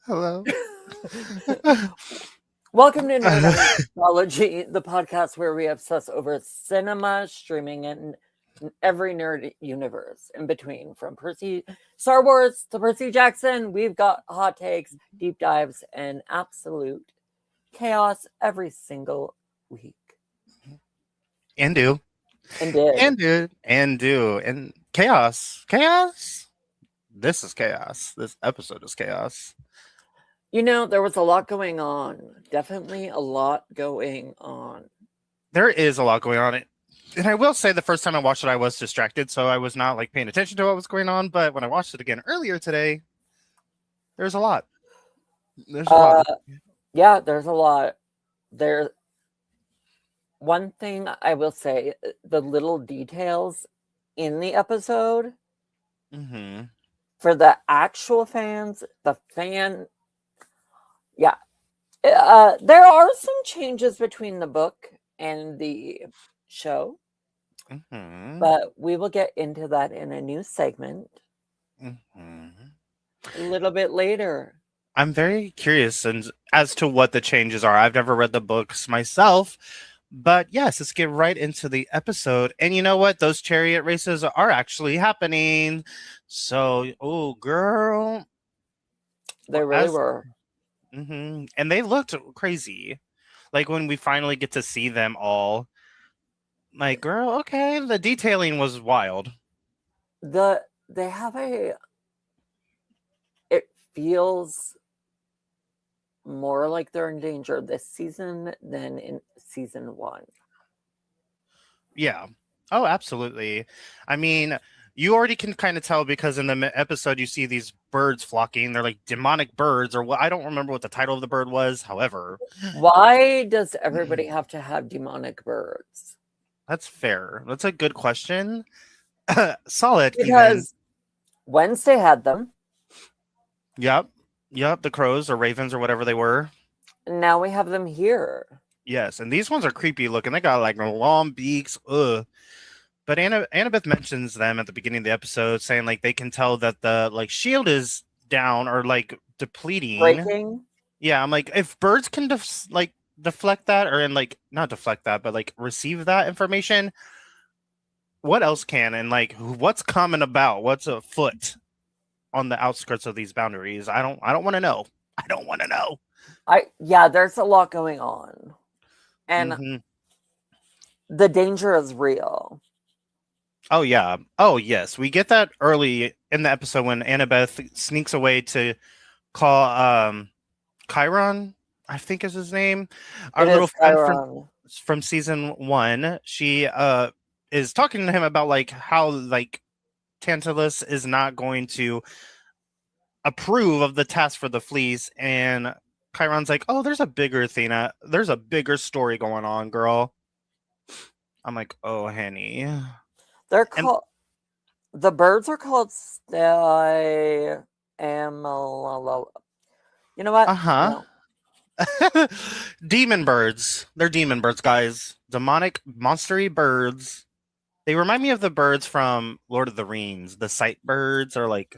Hello. Welcome to Nerd Anthology, the podcast where we obsess over cinema, streaming, and every nerd universe in between. From Star Wars to Percy Jackson, we've got hot takes, deep dives, and absolute chaos every single week. And do. And did. And chaos. Chaos? This is chaos. This episode is chaos. You know, there was a lot going on. Definitely a lot going on. There is a lot going on. And I will say the first time I watched it, I was distracted, so I was not like paying attention to what was going on. But when I watched it again earlier today, there's a lot. There's a lot. Yeah, there's a lot. One thing I will say, the little details in the episode for the actual fans, yeah. There are some changes between the book and the show, but we will get into that in a new segment a little bit later. I'm very curious as to what the changes are. I've never read the books myself, but yes, let's get right into the episode. And you know what? Those chariot races are actually happening. So, oh, girl. They really were. And they looked crazy. Like when we finally get to see them all. Like, girl, okay. The detailing was wild. They have it feels more like they're in danger this season than in season 1. Yeah. Oh, absolutely. I mean, you already can kind of tell because in the episode you see these birds flocking. They're like demonic birds, or what? I don't remember what the title of the bird was. However, why does everybody have to have demonic birds? That's fair. That's a good question. Solid. Because Wednesday had them. Yep. The crows or ravens or whatever they were. And now we have them here. Yes, and these ones are creepy looking. They got like long beaks. Ugh. But Annabeth mentions them at the beginning of the episode, saying like they can tell that the like shield is down or like depleting. Breaking. Yeah, I'm like, if birds can deflect that, or not deflect that, but like receive that information, what else can? And like, what's coming about? What's afoot on the outskirts of these boundaries? I don't want to know. I don't want to know. There's a lot going on, and the danger is real. Oh yeah. Oh yes, we get that early in the episode when Annabeth sneaks away to call Chiron, I think is his name. Our little friend from season 1. She is talking to him about like how like Tantalus is not going to approve of the task for the fleece, and Chiron's like, oh, there's a bigger thing. There's a bigger story going on, girl. I'm like, oh, honey. They're called. The birds are called You know what? No. Demon birds. They're demon birds, guys. Demonic, monstery birds. They remind me of the birds from Lord of the Rings. The sight birds are like,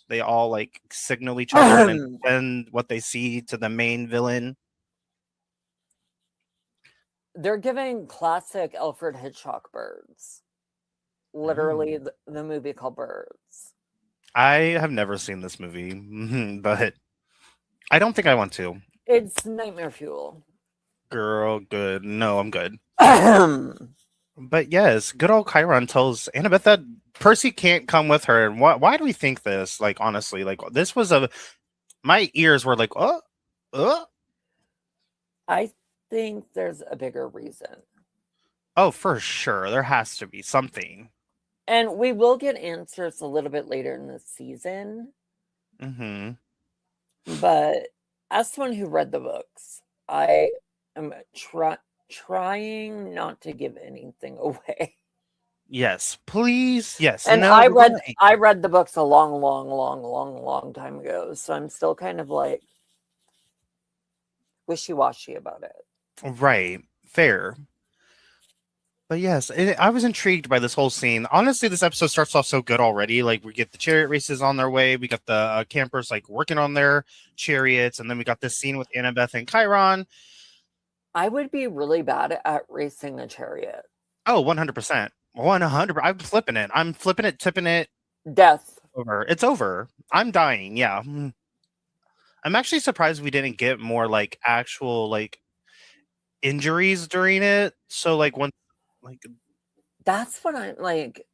they all like signal each other and send what they see to the main villain. They're giving classic Alfred Hitchcock birds. Literally the movie called Birds. I have never seen this movie, but I don't think I want to. It's nightmare fuel. Girl, good. No, I'm good. But yes, good old Chiron tells Annabeth that Percy can't come with her. And why do we think this? Like, honestly, like this was my ears were like, I think there's a bigger reason. Oh, for sure. There has to be something. And we will get answers a little bit later in the season. But as someone who read the books, I am trying not to give anything away. Yes, please. Yes. And I read the books a long time ago. So I'm still kind of like wishy-washy about it. Right. Fair. But yes, I was intrigued by this whole scene. Honestly, this episode starts off so good already. Like, we get the chariot races on their way. We got the campers like working on their chariots, and then we got this scene with Annabeth and Chiron. I would be really bad at racing a chariot. Oh, 100%. 100%. I'm flipping it. I'm flipping it, tipping it. Death. Over. It's over. I'm dying. Yeah. I'm actually surprised we didn't get more like actual like injuries during it. So like once like that's what I'm like.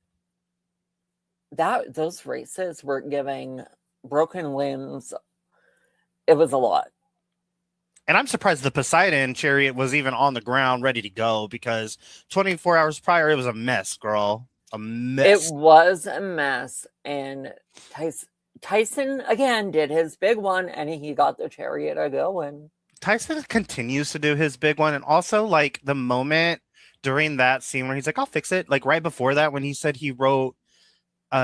That those races were giving broken limbs. It was a lot. and I'm surprised the Poseidon chariot was even on the ground ready to go because 24 hours prior it was a mess, girl. A mess. It was a mess. And Tyson again did his big one and he got the chariot a going. Tyson continues to do his big one, and also like the moment during that scene where he's like, I'll fix it. Like right before that, when he said he wrote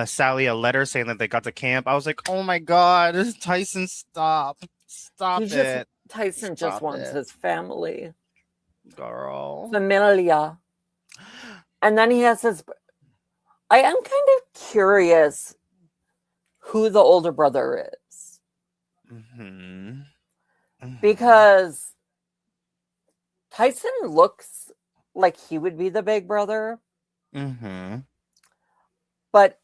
Sally a letter saying that they got to camp, I was like, oh my god, Tyson, stop it. Tyson just wants his family, girl, familia. And then he has his. I am kind of curious who the older brother is, because Tyson looks like he would be the big brother, but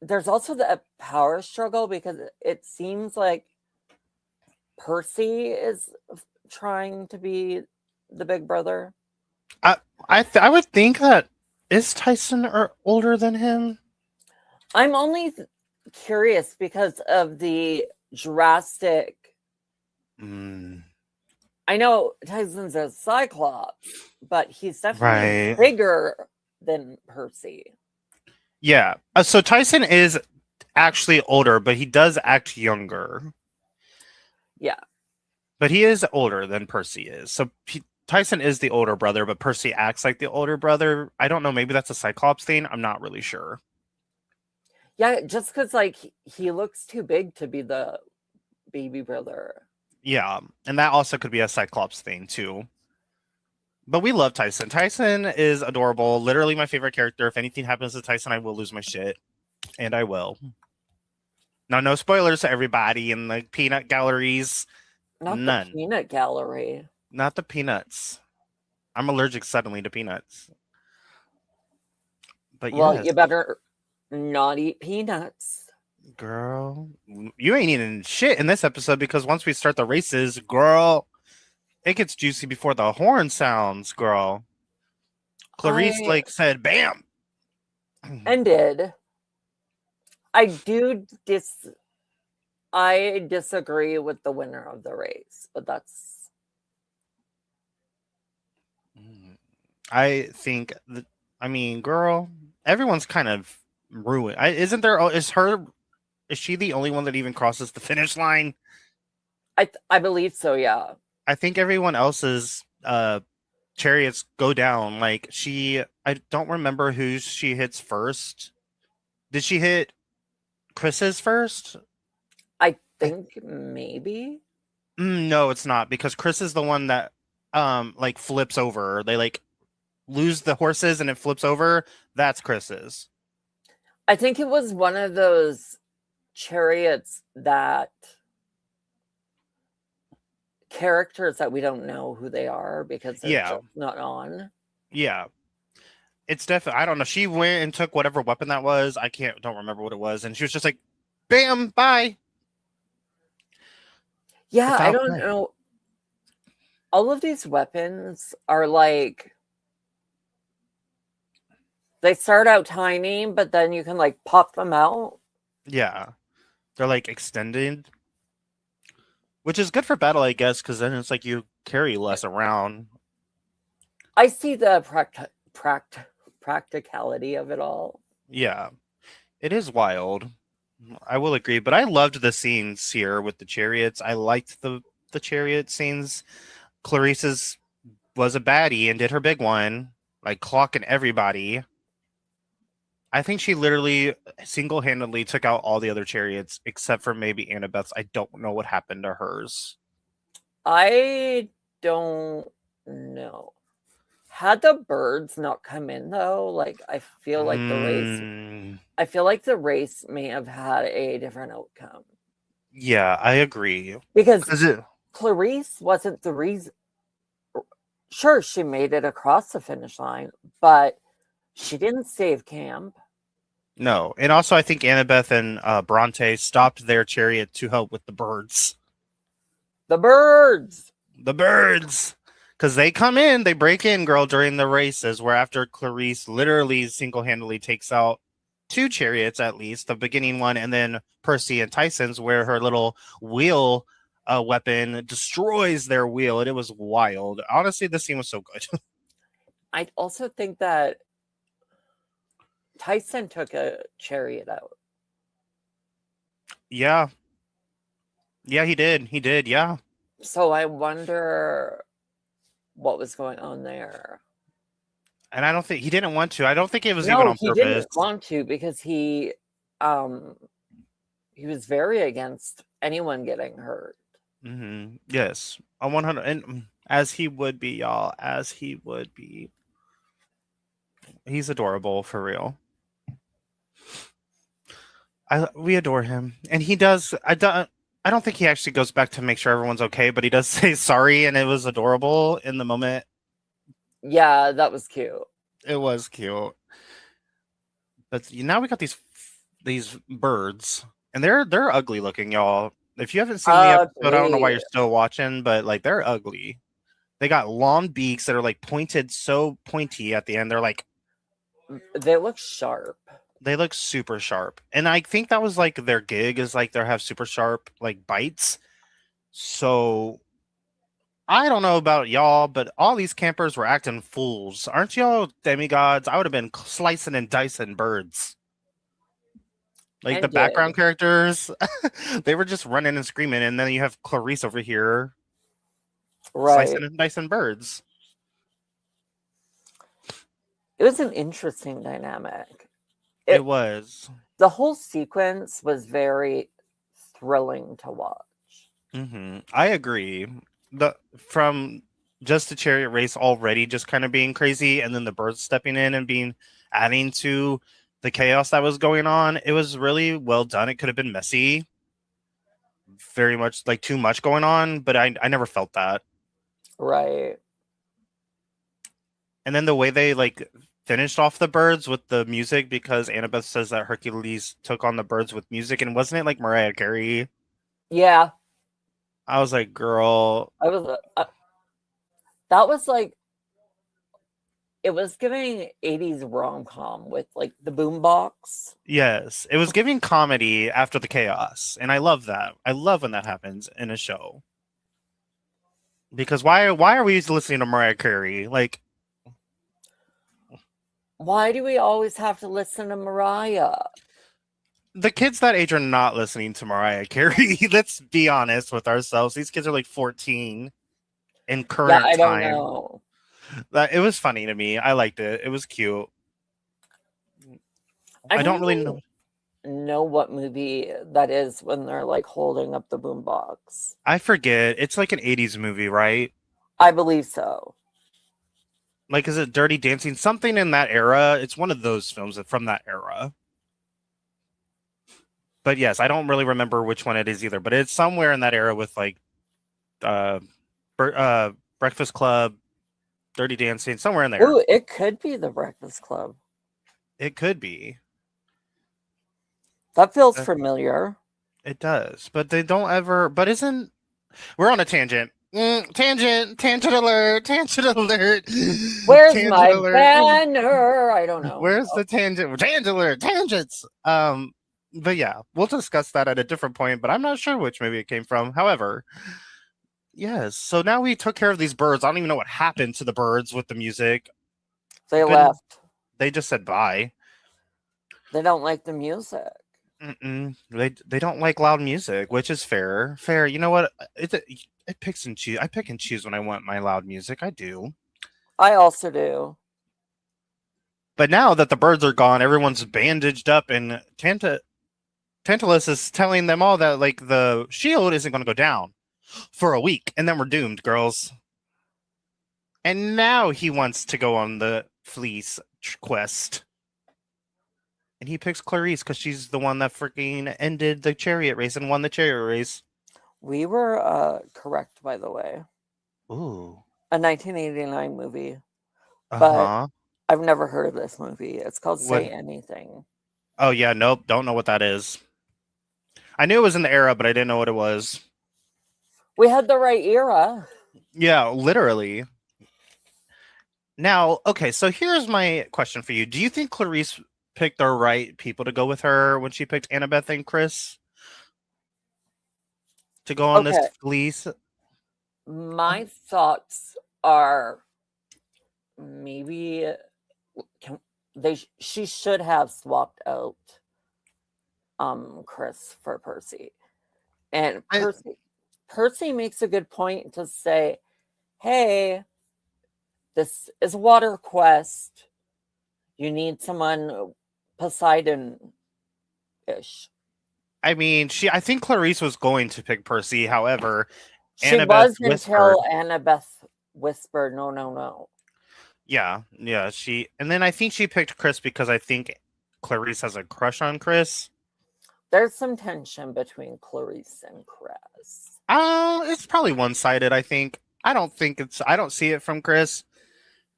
there's also the power struggle because it seems like Percy is trying to be the big brother. I would think that is Tyson older than him. I'm only curious because of the drastic. I know Tyson's a Cyclops, but he's definitely bigger than Percy. Yeah. So Tyson is actually older, but he does act younger. Yeah. But he is older than Percy is. So Tyson is the older brother, but Percy acts like the older brother. I don't know. Maybe that's a Cyclops thing. I'm not really sure. Yeah, just because like he looks too big to be the baby brother. Yeah, and that also could be a Cyclops thing too. But we love Tyson. Tyson is adorable. Literally my favorite character. If anything happens to Tyson, I will lose my shit. And I will. Now, no spoilers to everybody in the peanut galleries. None. The peanut gallery. Not the peanuts. I'm allergic suddenly to peanuts. But well, yes. You better not eat peanuts. Girl, you ain't eating shit in this episode because once we start the races, girl, it gets juicy before the horn sounds, girl. Clarice said, bam. And did. I disagree with the winner of the race, but that's. I think girl, everyone's kind of ruined. Is she the only one that even crosses the finish line? I believe so, yeah. I think everyone else's chariots go down. Like I don't remember who she hits first. Did she hit Chris's first? I think maybe. No, it's not, because Chris is the one that flips over. They lose the horses and it flips over. That's Chris's. I think it was one of those chariots that characters that we don't know who they are because they're just not on. Yeah. It's definitely, I don't know. She went and took whatever weapon that was. Don't remember what it was. And she was just like, bam, bye. Yeah, I don't know. All of these weapons are they start out tiny, but then you can pop them out. Yeah. They're extended, which is good for battle, I guess, because then it's you carry less around. I see the practicality of it all. Yeah, it is wild. I will agree, but I loved the scenes here with the chariots. I liked the chariot scenes. Clarice's was a baddie and did her big one, clocking everybody. I think she literally single-handedly took out all the other chariots except for maybe Annabeth's. I don't know what happened to hers. I don't know. Had the birds not come in though, like I feel like the race may have had a different outcome. Yeah, I agree. Because Clarice wasn't the reason. Sure, she made it across the finish line, but she didn't save camp. No, and also I think Annabeth and Bronte stopped their chariot to help with the birds. The birds! The birds! Because they come in, they break in, girl, during the races, where after Clarice literally single-handedly takes out 2 chariots, at least, the beginning one, and then Percy and Tyson's, where her little wheel weapon destroys their wheel, and it was wild. Honestly, this scene was so good. I also think that Tyson took a chariot out. Yeah. Yeah, he did. He did, yeah. So I wonder what was going on there. And I don't think he didn't want to. I don't think it was even on purpose. He didn't want to because he was very against anyone getting hurt. Mm-hmm. Yes, on 100, and as he would be, y'all. As he would be. He's adorable for real. We adore him, and he does. I don't think he actually goes back to make sure everyone's okay, but he does say sorry, and it was adorable in the moment. Yeah, that was cute. It was cute. But now we got these birds, and they're ugly looking, y'all. If you haven't seen the episode, I don't know why you're still watching, but like they're ugly. They got long beaks that are like pointed, so pointy at the end. They're like, they look sharp. They look super sharp, and I think that was like their gig, is like they have super sharp like bites. So I don't know about y'all, but all these campers were acting fools. Aren't y'all demigods? I would have been slicing and dicing birds. Like the background characters, they were just running and screaming, and then you have Clarice over here, slicing and dicing birds. It was an interesting dynamic. It was. The whole sequence was very thrilling to watch. Mm-hmm. I agree. From just the chariot race already just kind of being crazy, and then the birds stepping in and adding to the chaos that was going on. It was really well done. It could have been messy, very much like too much going on, but I never felt that. Right. And then the way they like finished off the birds with the music, because Annabeth says that Hercules took on the birds with music, and wasn't it like Mariah Carey? Yeah. I was like, girl. That was like, it was giving 80s rom-com with like the boombox. Yes, it was giving comedy after the chaos, and I love that. I love when that happens in a show. Because why are we listening to Mariah Carey? Like, why do we always have to listen to Mariah? The kids that age are not listening to Mariah Carey. Let's be honest with ourselves. These kids are like 14 in current time. I don't know. It was funny to me. I liked it. It was cute. I don't really know what movie that is when they're like holding up the boombox. I forget. It's like an 80s movie, right? I believe so. Like, is it Dirty Dancing? Something in that era. It's one of those films from that era. But yes, I don't really remember which one it is either. But it's somewhere in that era with like Breakfast Club, Dirty Dancing, somewhere in there. Oh, it could be The Breakfast Club. It could be. That feels familiar. It does. But they don't ever... But isn't... We're on a tangent. Tangent alert. Where's my banner? I don't know. Where's the tangent? Tangent alert. Tangents. But yeah, we'll discuss that at a different point, but I'm not sure which movie it came from. However, yes, so now we took care of these birds. I don't even know what happened to the birds with the music. They left. They just said bye. They don't like the music. They don't like loud music, which is fair. You know what? It picks and choose. I pick and choose when I want my loud music. I do. I also do. But now that the birds are gone, everyone's bandaged up, and Tantalus is telling them all that like the shield isn't going to go down for a week, and then we're doomed, girls. And now he wants to go on the fleece quest. And he picks Clarice because she's the one that freaking ended the chariot race and won the chariot race. We were correct, by the way. Ooh. A 1989 movie. Uh But huh. I've never heard of this movie. It's called What? Say Anything. Oh yeah, nope. Don't know what that is. I knew it was in the era, but I didn't know what it was. We had the right era. Yeah, literally. Now, okay, so here's my question for you. Do you think Clarice picked the right people to go with her when she picked Annabeth and Chris to go on this Okay. fleece? My thoughts are maybe she should have swapped out Chris for Percy. And Percy makes a good point to say, hey, this is a water quest. You need someone Poseidon-ish. I mean, I think Clarice was going to pick Percy. However, She Annabeth was whispered. until Annabeth whispered, no, no, no. Yeah. And then I think she picked Chris because I think Clarice has a crush on Chris. There's some tension between Clarice and Chris. It's probably one-sided, I think. I don't see it from Chris.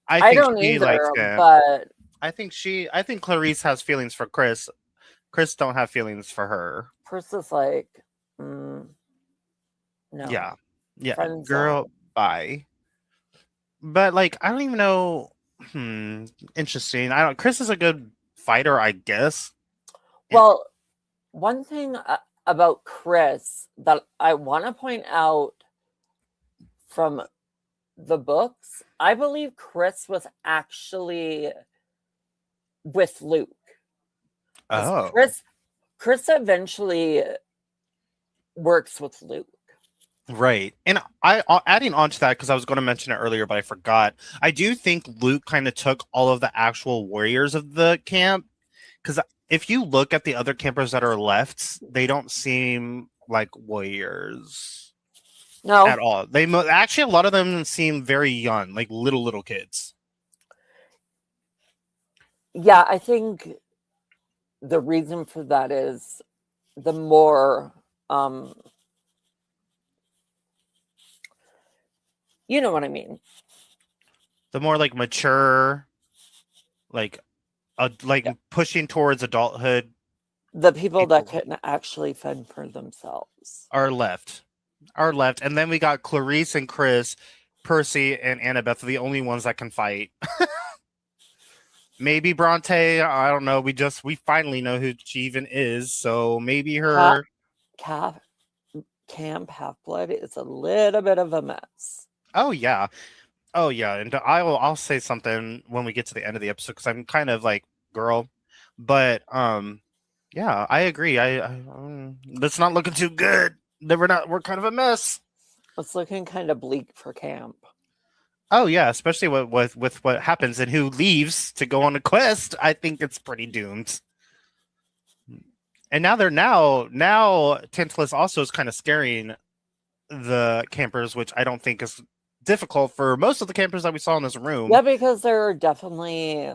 I think don't she either, likes him. but I think Clarice has feelings for Chris. Chris don't have feelings for her. Chris is like, no. Yeah. Friend Girl, zone. bye. But like, I don't even know. Interesting. Chris is a good fighter, I guess. Well, one thing about Chris that I want to point out from the books, I believe Chris was actually with Luke. Oh. Chris eventually works with Luke. Right. And adding on to that, because I was going to mention it earlier, but I forgot. I do think Luke kind of took all of the actual warriors of the camp. Because if you look at the other campers that are left, they don't seem like warriors. No. At all. Actually, a lot of them seem very young, like little kids. Yeah, I think the reason for that is the more you know what I mean. The more like mature, like pushing towards adulthood. The people that couldn't actually fend for themselves are left. And then we got Clarice and Chris, Percy and Annabeth are the only ones that can fight. Maybe Bronte, I don't know. We finally know who she even is, so maybe her Camp Half-Blood is a little bit of a mess. Oh yeah, and I'll say something when we get to the end of the episode because I'm kind of like girl, but yeah, I agree. It's not looking too good. We're kind of a mess. It's looking kind of bleak for camp. Oh yeah, especially with what happens and who leaves to go on a quest. I think it's pretty doomed. And now Tantalus also is kind of scaring the campers, which I don't think is difficult for most of the campers that we saw in this room. Yeah, because they're definitely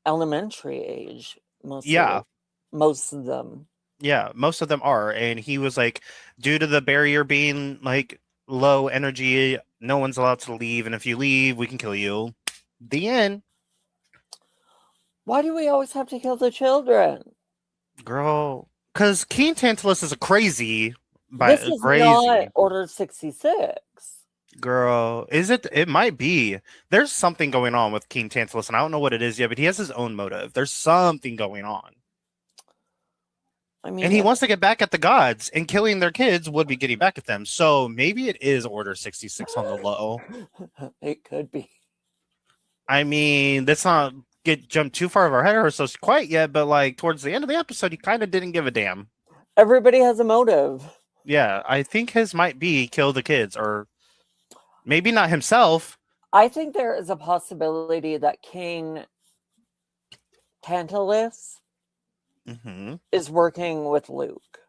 elementary age. Most of them. Yeah, most of them are. And he was like, due to the barrier being like low energy, no one's allowed to leave. And if you leave, we can kill you. The end. Why do we always have to kill the children? Girl, because King Tantalus is a crazy. This is not Order 66. Girl, is it? It might be. There's something going on with King Tantalus, and I don't know what it is yet, but he has his own motive. There's something going on. I mean, and he wants to get back at the gods, and killing their kids would be getting back at them. So maybe it is Order 66 on the low. It could be. I mean, let's not jump too far of our head or so quite yet, but like towards the end of the episode, he kind of didn't give a damn. Everybody has a motive. Yeah, I think his might be kill the kids, or maybe not himself. I think there is a possibility that King Tantalus is working with Luke.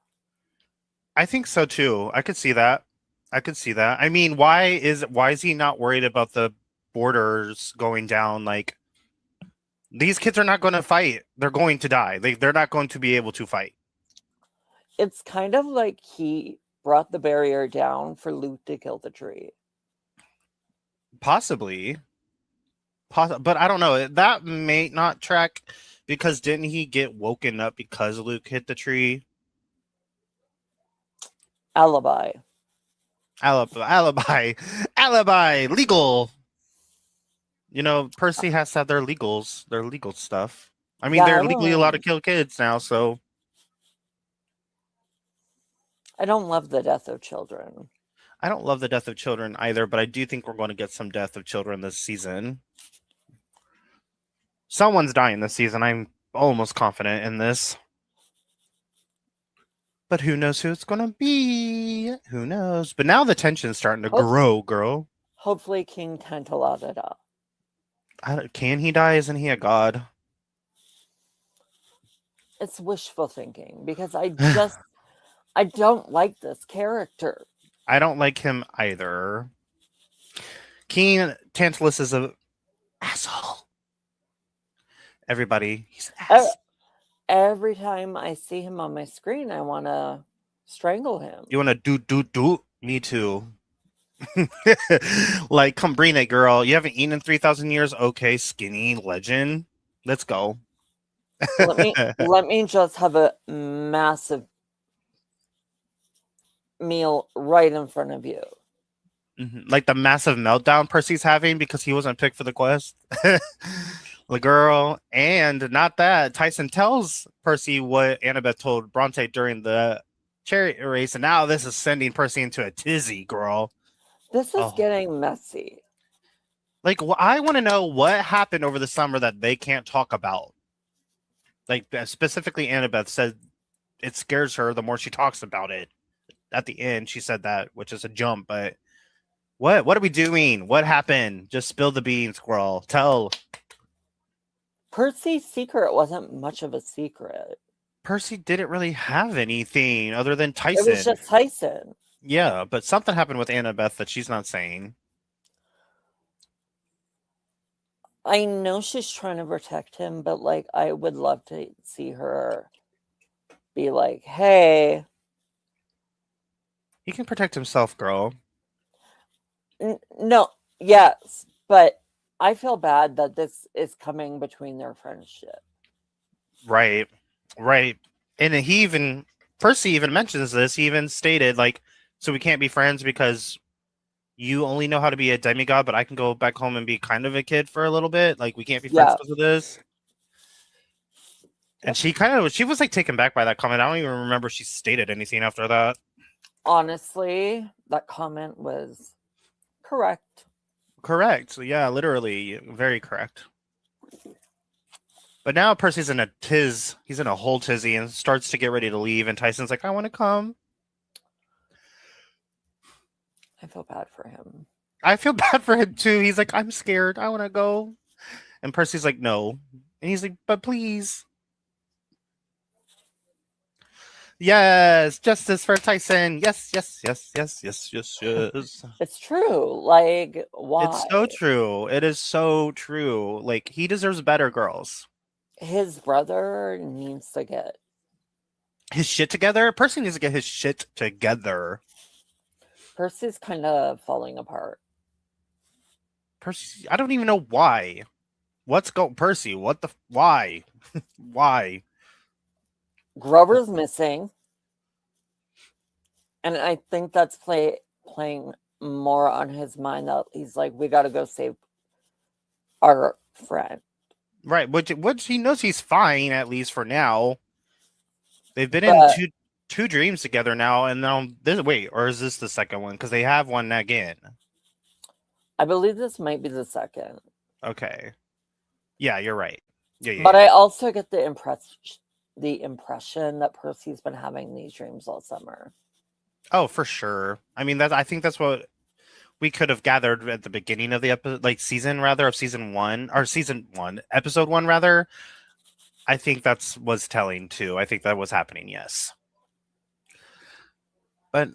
I think so too. I could see that. I mean, why is he not worried about the borders going down. Like, these kids are not going to fight. They're going to die. They're not going to be able to fight. It's kind of like he brought the barrier down for Luke to kill the tree. Possibly. But I don't know. That may not track because didn't he get woken up because Luke hit the tree? Alibi. Alibi. Legal. You know, Percy has to have their legal stuff. I mean, they're legally allowed to kill kids now, so. I don't love the death of children. I don't love the death of children either, but I do think we're going to get some death of children this season. Someone's dying this season. I'm almost confident in this. But who knows who it's going to be? Who knows? But now the tension's starting to grow, girl. Hopefully King Tantalada. Can he die? Isn't he a god? It's wishful thinking because I don't like this character. I don't like him either. King Tantalus is a asshole. Everybody, he's an ass. Every time I see him on my screen, I want to strangle him. You want to do? Me too. Like, come bring it, girl. You haven't eaten in 3,000 years? Okay, skinny legend. Let's go. let me just have a massive meal right in front of you. Like the massive meltdown Percy's having because he wasn't picked for the quest. The girl, and not that. Tyson tells Percy what Annabeth told Bronte during the chariot race, and now this is sending Percy into a tizzy, girl. This is getting messy. Like, I want to know what happened over the summer that they can't talk about. Like, specifically, Annabeth said it scares her the more she talks about it. At the end, she said that, which is a jump, but what are we doing? What happened? Just spill the beans, squirrel. Tell. Percy's secret wasn't much of a secret. Percy didn't really have anything other than Tyson. It was just Tyson. Yeah, but something happened with Annabeth that she's not saying. I know she's trying to protect him, but like I would love to see her be like, hey. He can protect himself, girl. No, yes, but I feel bad that this is coming between their friendship. Right. And Percy even mentions this. He even stated, like, so we can't be friends because you only know how to be a demigod, but I can go back home and be kind of a kid for a little bit. Like, we can't be friends because of this. And she was like taken back by that comment. I don't even remember she stated anything after that. Honestly, that comment was correct. Correct. Yeah, literally. Very correct. But now Percy's in a tiz. He's in a whole tizzy and starts to get ready to leave. And Tyson's like, I want to come. I feel bad for him. I feel bad for him too. He's like, I'm scared. I want to go. And Percy's like, no. And he's like, but please. Yes, justice for Tyson. Yes. It's true. Like, why? It's so true. It is so true. Like, he deserves better, girls. His brother needs to get his shit together. Percy needs to get his shit together. Percy's kind of falling apart. Percy, I don't even know why. Percy? What the why? Why? Grover's missing, and I think that's playing more on his mind that he's like, we got to go save our friend. Right, which he knows he's fine, at least for now. They've been in two dreams together now, and now or is this the second one? Because they have one again. I believe this might be the second. Okay. Yeah, you're right. Yeah. But I also get the impression that Percy's been having these dreams all summer. Oh, for sure. I mean, I think that's what we could have gathered at the beginning of the episode, like season 1, episode 1 rather. I think was telling too. I think that was happening. Yes. But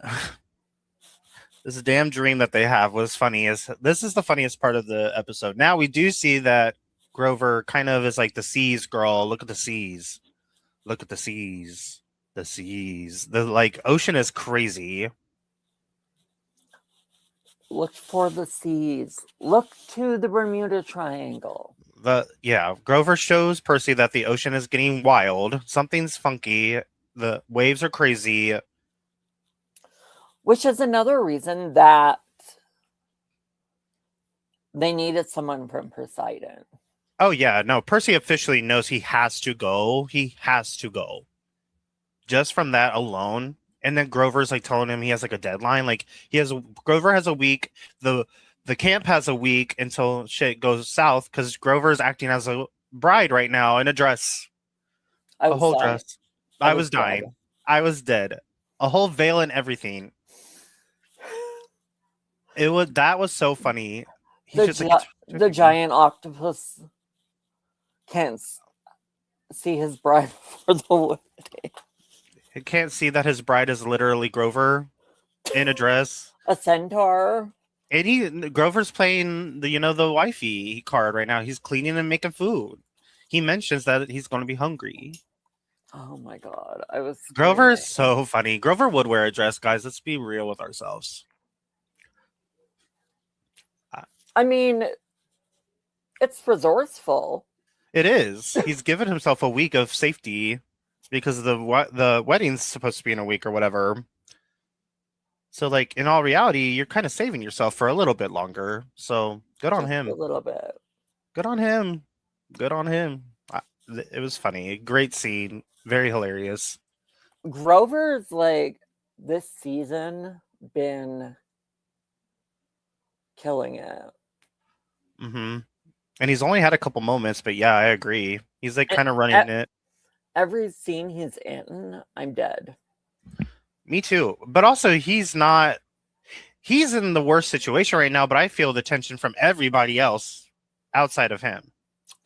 This damn dream that they have was funny. This is the funniest part of the episode. Now we do see that Grover kind of is like the seas girl. Look at the seas. Look at the seas. The seas. The like ocean is crazy. Look for the seas. Look to the Bermuda Triangle. Grover shows Percy that the ocean is getting wild. Something's funky. The waves are crazy. Which is another reason that they needed someone from Poseidon. Oh yeah, no, Percy officially knows he has to go. He has to go. Just from that alone. And then Grover's like telling him he has like a deadline. Like Grover has a week. The camp has a week until shit goes south because Grover's acting as a bride right now in a dress. A whole dress. I was dying. I was dead. A whole veil and everything. That was so funny. The giant octopus can't see his bride for the wedding. He can't see that his bride is literally Grover in a dress. A centaur. And Grover's playing the wifey card right now. He's cleaning and making food. He mentions that he's going to be hungry. Oh my god. Grover is so funny. Grover would wear a dress, guys. Let's be real with ourselves. I mean, it's resourceful. It is. He's given himself a week of safety because the wedding's supposed to be in a week or whatever. So, like, in all reality, you're kind of saving yourself for a little bit longer. So, good on him. A little bit. Good on him. Good on him. It was funny. Great scene. Very hilarious. Grover's, like, this season been killing it. Mm-hmm. And he's only had a couple moments, but yeah, I agree. He's like kind of running it. Every scene he's in, I'm dead. Me too. But also, he's in the worst situation right now, but I feel the tension from everybody else outside of him.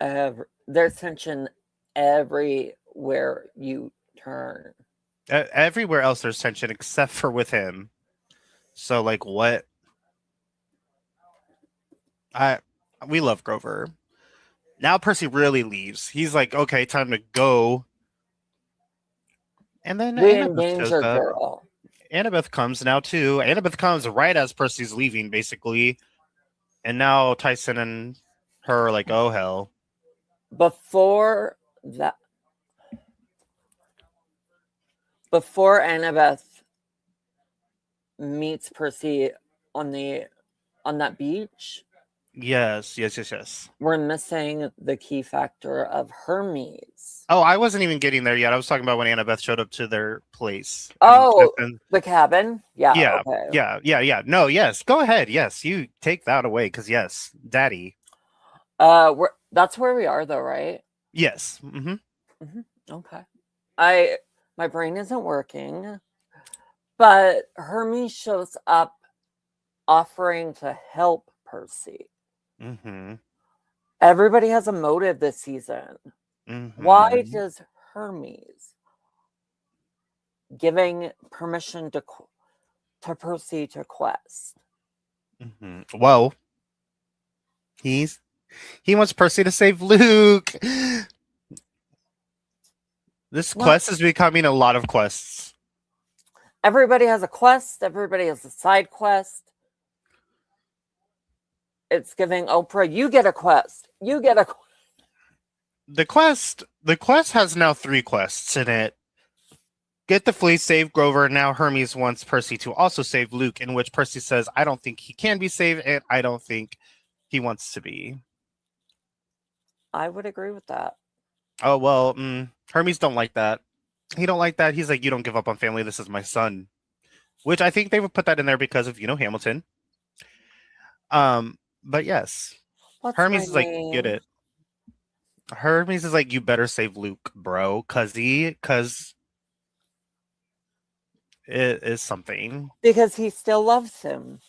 There's tension everywhere you turn. Everywhere else there's tension except for with him. So, like, what? We love Grover. Now Percy really leaves. He's like, okay, time to go. And then Annabeth comes now too. Annabeth comes right as Percy's leaving, basically. And now Tyson and her are like, oh hell. Before Annabeth meets Percy on that beach. Yes. We're missing the key factor of Hermes. Oh, I wasn't even getting there yet. I was talking about when Annabeth showed up to their place. Oh, the cabin? Yeah. Yeah. Okay. Yeah. No, yes. Go ahead. Yes, you take that away because yes, Daddy. That's where we are though, right? Yes. Mm-hmm. Okay. My brain isn't working, but Hermes shows up offering to help Percy. Mm-hmm. Everybody has a motive this season. Mm-hmm. Why does Hermes giving permission to Percy to quest? Mm-hmm. Well, he wants Percy to save Luke. This quest is becoming a lot of quests. Everybody has a quest. Everybody has a side quest. It's giving Oprah, you get a quest. You get a quest. The quest has now 3 quests in it. Get the fleece, save Grover. Now Hermes wants Percy to also save Luke, in which Percy says, I don't think he can be saved, and I don't think he wants to be. I would agree with that. Oh, well, Hermes don't like that. He don't like that. He's like, you don't give up on family. This is my son. Which I think they would put that in there because of, Hamilton. But yes. Hermes is like, get it. Hermes is like, you better save Luke, bro. Cause it is something. Because he still loves him.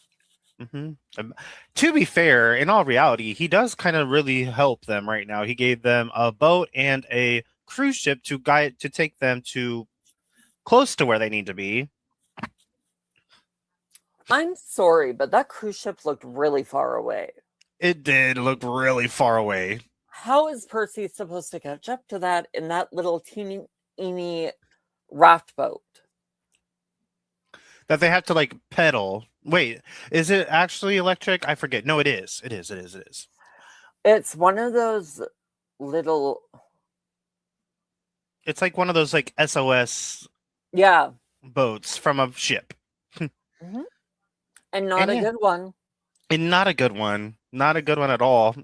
Mm-hmm. To be fair, in all reality, he does kind of really help them right now. He gave them a boat and a cruise ship to take them to close to where they need to be. I'm sorry, but that cruise ship looked really far away. It did look really far away. How is Percy supposed to catch up to that in that little teeny raft boat? That they have to like pedal. Wait, is it actually electric? I forget. No, it is. It is. It is. It is. It's one of those little. It's like one of those like SOS Yeah. boats from a ship. Mm-hmm. And not a good one. And not a good one. Not a good one at all.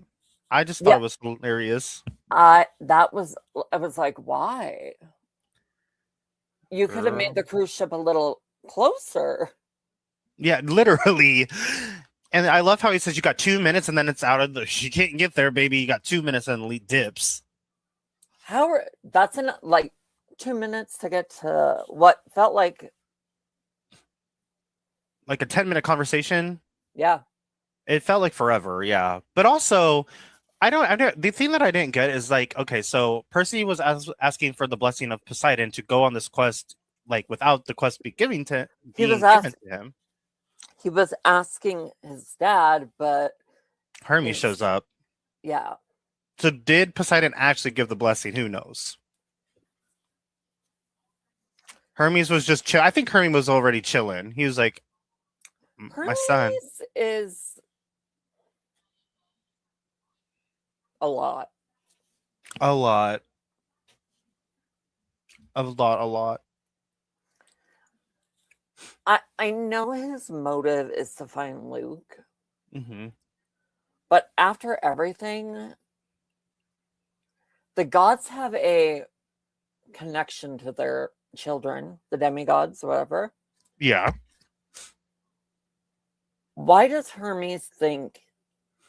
I just thought it was hilarious. I was like, why? You could have made the cruise ship a little closer. Yeah, literally. And I love how he says you got 2 minutes and then it's out of the you can't get there, baby. You got 2 minutes and it dips. That's like 2 minutes to get to what felt like a 10-minute conversation. Yeah. It felt like forever, yeah. But also, I don't. The thing that I didn't get is like, okay, so Percy was asking for the blessing of Poseidon to go on this quest, like without the quest being given to him. He was asking his dad, but Hermes shows up. Yeah. So did Poseidon actually give the blessing? Who knows? Hermes was just chill. I think Hermes was already chilling. He was like, my son is a lot. A lot. A lot. I know his motive is to find Luke. Mm-hmm. But after everything, the gods have a connection to their children, the demigods, whatever. Yeah. Why does Hermes think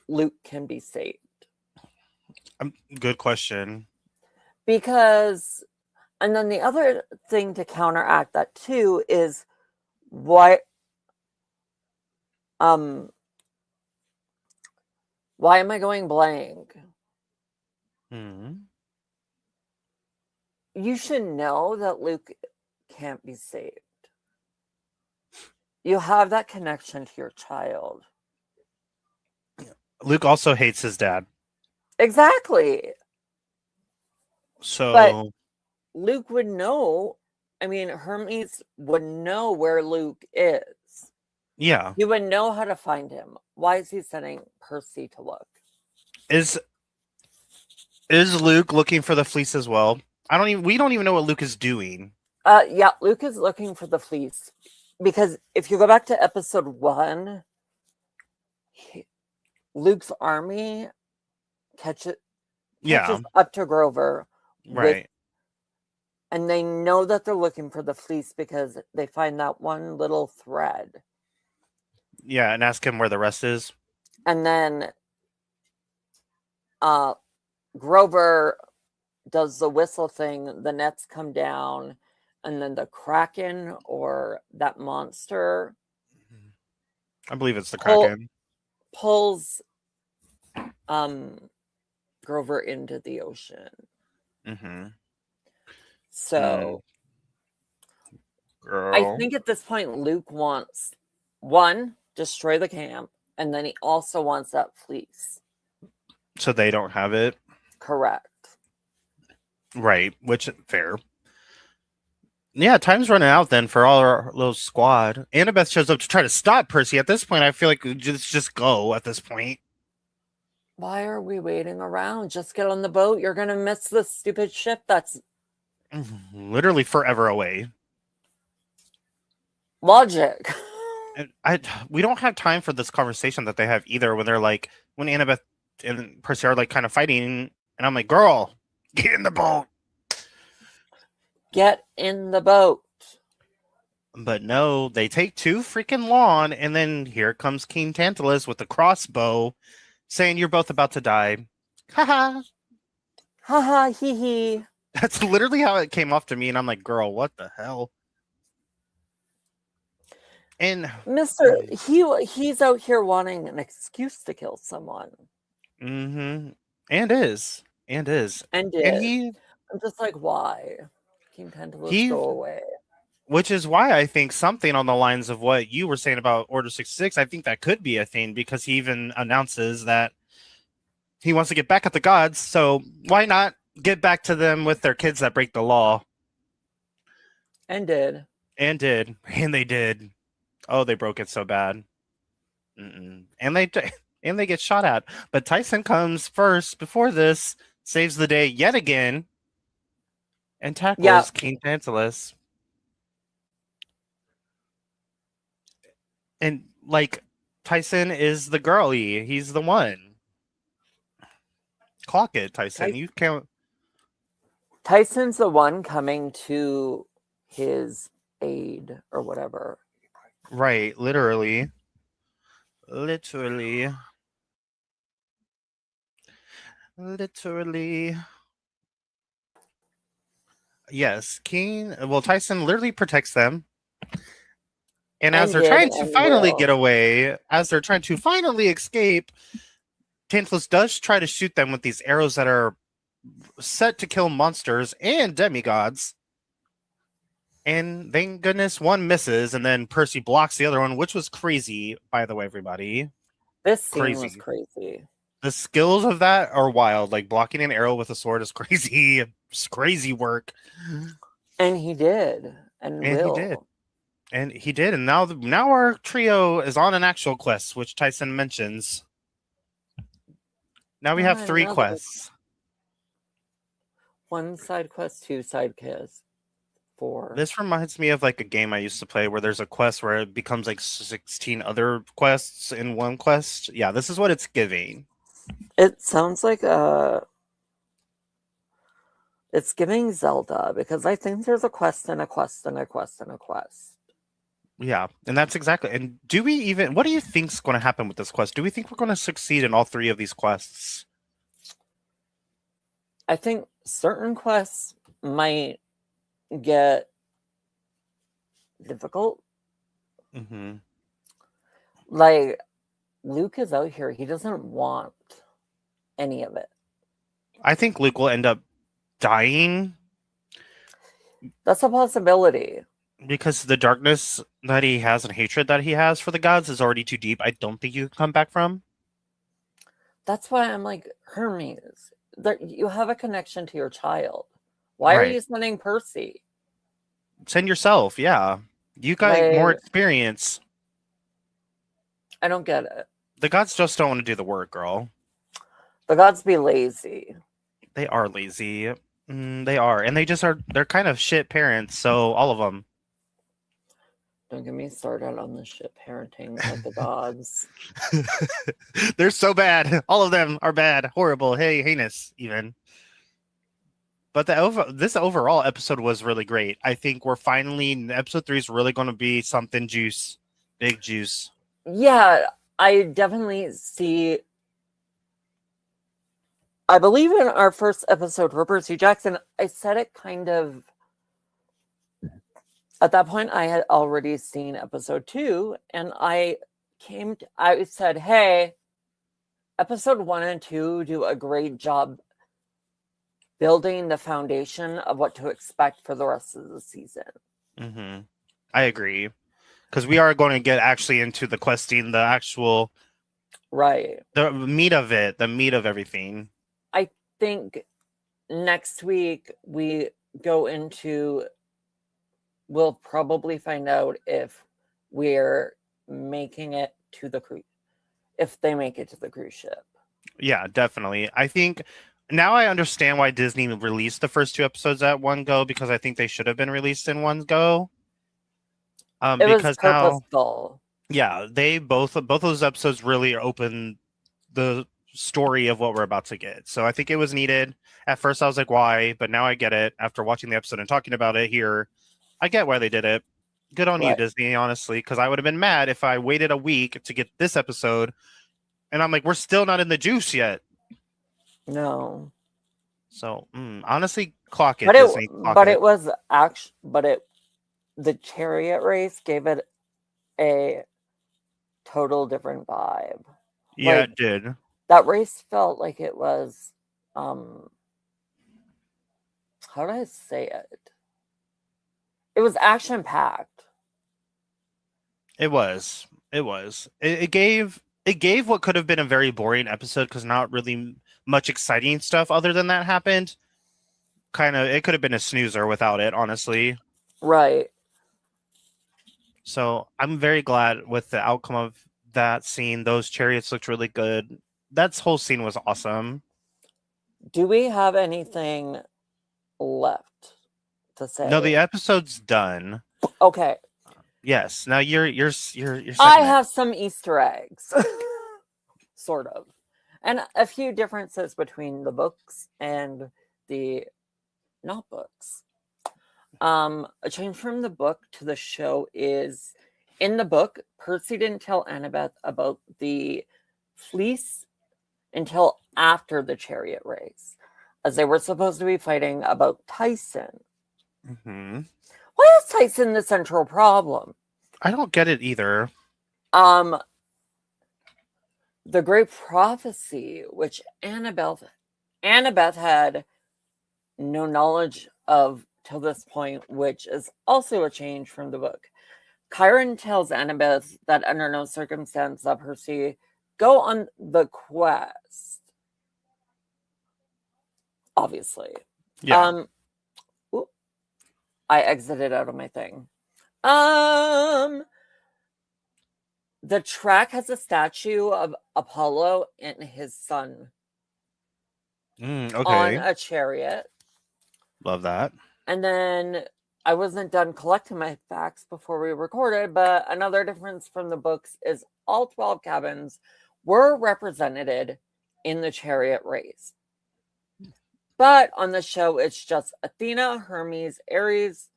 Luke can be saved? Good question. Because, and then the other thing to counteract that too is why am I going blank? Mm-hmm. You should know that Luke can't be saved. You have that connection to your child. Luke also hates his dad. Exactly. So but Luke would know. I mean, Hermes would know where Luke is. Yeah. He would know how to find him. Why is he sending Percy to look? Is Luke looking for the fleece as well? We don't even know what Luke is doing. Yeah, Luke is looking for the fleece. Because if you go back to episode 1, Luke's army catches up to Grover. Right. And they know that they're looking for the fleece because they find that one little thread. Yeah, and ask him where the rest is. And then Grover does the whistle thing, the nets come down, and then the Kraken or that monster, I believe it's the Kraken, pulls Grover into the ocean. Mm-hmm. So I think at this point Luke wants, one, destroy the camp, and then he also wants that fleece. So they don't have it? Correct. Right, which fair. Yeah, time's running out then for all our little squad. Annabeth shows up to try to stop Percy. At this point, I feel like just go at this point. Why are we waiting around? Just get on the boat. You're going to miss the stupid ship that's literally forever away. Logic. We don't have time for this conversation that they have either when they're like, when Annabeth and Percy are like kind of fighting, and I'm like, girl, get in the boat. Get in the boat. But no, they take too freaking long, and then here comes King Tantalus with the crossbow, saying you're both about to die. Haha. Haha, hee hee. That's literally how it came off to me, and I'm like, girl, what the hell? And he's out here wanting an excuse to kill someone. Mm-hmm. And is. I'm just like, why? King Tantalus, go away. Which is why I think something on the lines of what you were saying about Order 66, I think that could be a thing, because he even announces that he wants to get back at the gods. So why not get back to them with their kids that break the law? And did. And did. And they did. Oh, they broke it so bad. And they get shot at. But Tyson comes first before this, saves the day yet again, and tackles King Tantalus. And like, Tyson is the girly. He's the one. Clock it, Tyson. You can't. Tyson's the one coming to his aid or whatever. Right, literally. Literally. Yes, Tyson literally protects them. And as they're trying to finally get away, as they're trying to finally escape, Tantalus does try to shoot them with these arrows that are set to kill monsters and demigods. And thank goodness one misses, and then Percy blocks the other one, which was crazy, by the way, everybody. This scene was crazy. The skills of that are wild. Like, blocking an arrow with a sword is crazy. It's crazy work. And he did. And he did. And now our trio is on an actual quest, which Tyson mentions. Now we have 3 quests. 1 side quest, 2 side quests, 4. This reminds me of like a game I used to play where there's a quest where it becomes like 16 other quests in one quest. Yeah, this is what it's giving. It sounds like it's giving Zelda, because I think there's a quest and a quest and a quest and a quest. Yeah, and that's exactly. And what do you think's going to happen with this quest? Do we think we're going to succeed in all 3 of these quests? I think certain quests might get difficult. Like, Luke is out here. He doesn't want any of it. I think Luke will end up dying. That's a possibility. Because the darkness that he has and hatred that he has for the gods is already too deep. I don't think you can come back from. That's why I'm like, Hermes, you have a connection to your child. Why are you sending Percy? Send yourself, yeah. You got more experience. I don't get it. The gods just don't want to do the work, girl. The gods be lazy. They are lazy. They are. And they're kind of shit parents, so all of them. Don't get me started on the shit parenting of the gods. They're so bad. All of them are bad, horrible, heinous, even. But this overall episode was really great. I think episode 3 is really going to be something juice. Big juice. Yeah, I definitely see. I believe in our first episode for Percy Jackson, I said it kind of. At that point, I had already seen episode 2, and I said, hey, episode 1 and 2 do a great job building the foundation of what to expect for the rest of the season. I agree. Because we are going to get actually into the questing, the actual... Right. The meat of it, the meat of everything. I think next week we go into... We'll probably find out if we're making it to the cruise, if they make it to the cruise ship. Yeah, definitely. I think now I understand why Disney released the first 2 episodes at one go, because I think they should have been released in one go. It was purposeful. Yeah, both those episodes really open the story of what we're about to get. So I think it was needed. At first I was like, why? But now I get it after watching the episode and talking about it here. I get why they did it. Good on you, Disney, honestly, because I would have been mad if I waited a week to get this episode, and I'm like, we're still not in the juice yet. No. So, honestly, clock it, but Disney. The chariot race gave it a total different vibe. Yeah, it did. That race felt like it was, how do I say it? It was action packed. It was. It gave what could have been a very boring episode because not really much exciting stuff other than that happened. It could have been a snoozer without it, honestly. Right. So I'm very glad with the outcome of that scene. Those chariots looked really good. That whole scene was awesome. Do we have anything left to say? No, the episode's done. Okay. Yes. Now you're I have some Easter eggs. Sort of. And a few differences between the books and the not books. A change from the book to the show is, in the book, Percy didn't tell Annabeth about the fleece until after the chariot race, as they were supposed to be fighting about Tyson. Mm-hmm. Why is Tyson the central problem? I don't get it either. The Great Prophecy, which Annabeth had no knowledge of till this point, which is also a change from the book. Chiron tells Annabeth that under no circumstance that Percy go on the quest. Obviously. Yeah. I exited out of my thing. The track has a statue of Apollo and his son Okay. on a chariot. Love that. And then I wasn't done collecting my facts before we recorded, but another difference from the books is all 12 cabins were represented in the chariot race. But on the show, it's just Athena, Hermes, Ares,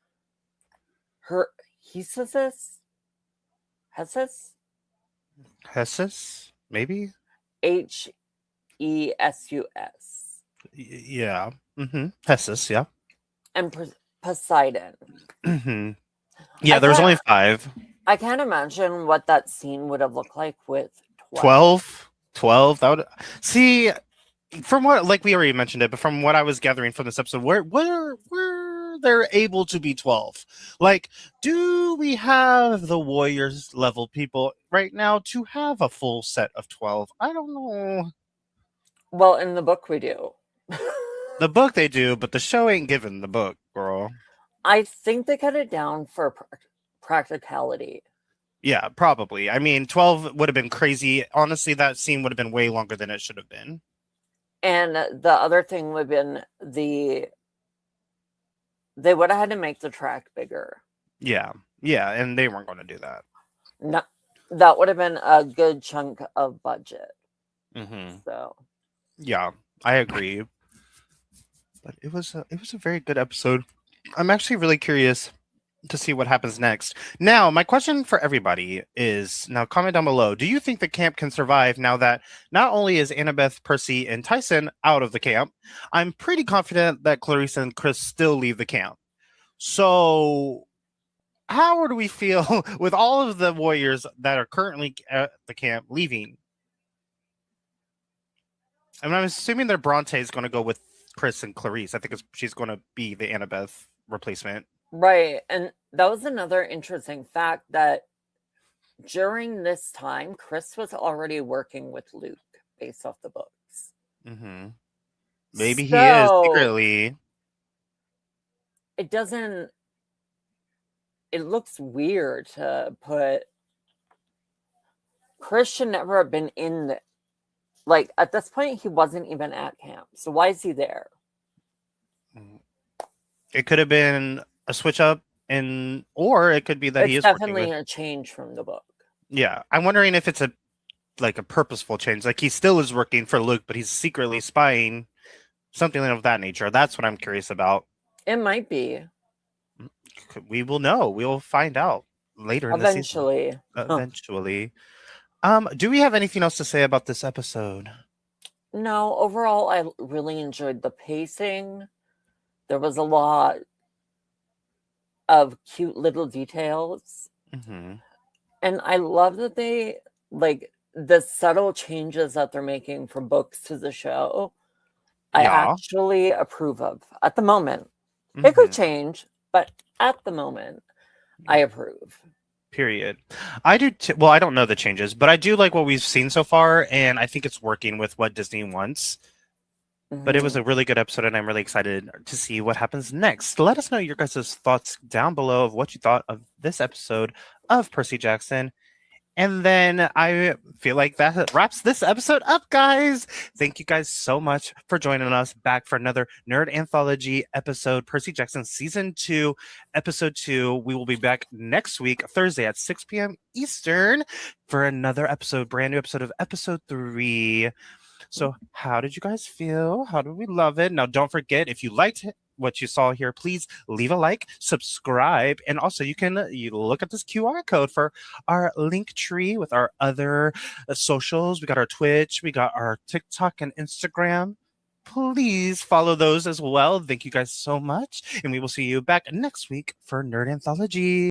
Hessus, maybe? Hesus. Yeah. Mm-hmm. Hessus, yeah. And Poseidon. Mm-hmm. Yeah, there was only 5. I can't imagine what that scene would have looked like with 12. That would see from what, like we already mentioned it, but from what I was gathering from this episode, where they're able to be 12. Like, do we have the Warriors level people right now to have a full set of 12? I don't know. Well, in the book we do. The book they do, but the show ain't given the book, girl. I think they cut it down for practicality. Yeah, probably. I mean, 12 would have been crazy. Honestly, that scene would have been way longer than it should have been. And the other thing would have been they would have had to make the track bigger. Yeah, and they weren't going to do that. No, that would have been a good chunk of budget. Mm-hmm. So, yeah, I agree. But it was a very good episode. I'm actually really curious to see what happens next. Now, my question for everybody is, now comment down below, do you think the camp can survive now that not only is Annabeth, Percy, and Tyson out of the camp, I'm pretty confident that Clarissa and Chris still leave the camp. So, how do we feel with all of the warriors that are currently at the camp leaving? I mean, I'm assuming that Bronte is going to go with Chris and Clarice. I think she's going to be the Annabeth replacement. Right. And that was another interesting fact that during this time, Chris was already working with Luke based off the books. Mm-hmm. Maybe he is secretly. It looks weird to put. Chris should never have been in the. Like, at this point, he wasn't even at camp. So why is he there? It could have been a switch up, or it could be that he is definitely a change from the book. Yeah, I'm wondering if it's a purposeful change. Like, he still is working for Luke, but he's secretly spying, something of that nature. That's what I'm curious about. It might be. We will know. We'll find out later in the season. Eventually. Do we have anything else to say about this episode? No, overall, I really enjoyed the pacing. There was a lot of cute little details. Mm-hmm. And I love that they, the subtle changes that they're making from books to the show, I actually approve of at the moment. Mm-hmm. It could change. But at the moment, I approve. Period. I do. Well, I don't know the changes, but I do like what we've seen so far, and I think it's working with what Disney wants. But it was a really good episode, and I'm really excited to see what happens next. Let us know your guys' thoughts down below of what you thought of this episode of Percy Jackson. And then I feel like that wraps this episode up, guys. Thank you guys so much for joining us back for another Nerd Anthology episode, Percy Jackson Season 2, Episode 2. We will be back next week, Thursday at 6 p.m. Eastern for another episode, brand new episode of Episode 3. So how did you guys feel? How did we love it? Now, don't forget, if you liked what you saw here, please leave a like, subscribe, and also you look at this QR code for our link tree with our other socials. We got our Twitch, we got our TikTok and Instagram. Please follow those as well. Thank you guys so much, and we will see you back next week for Nerd Anthology.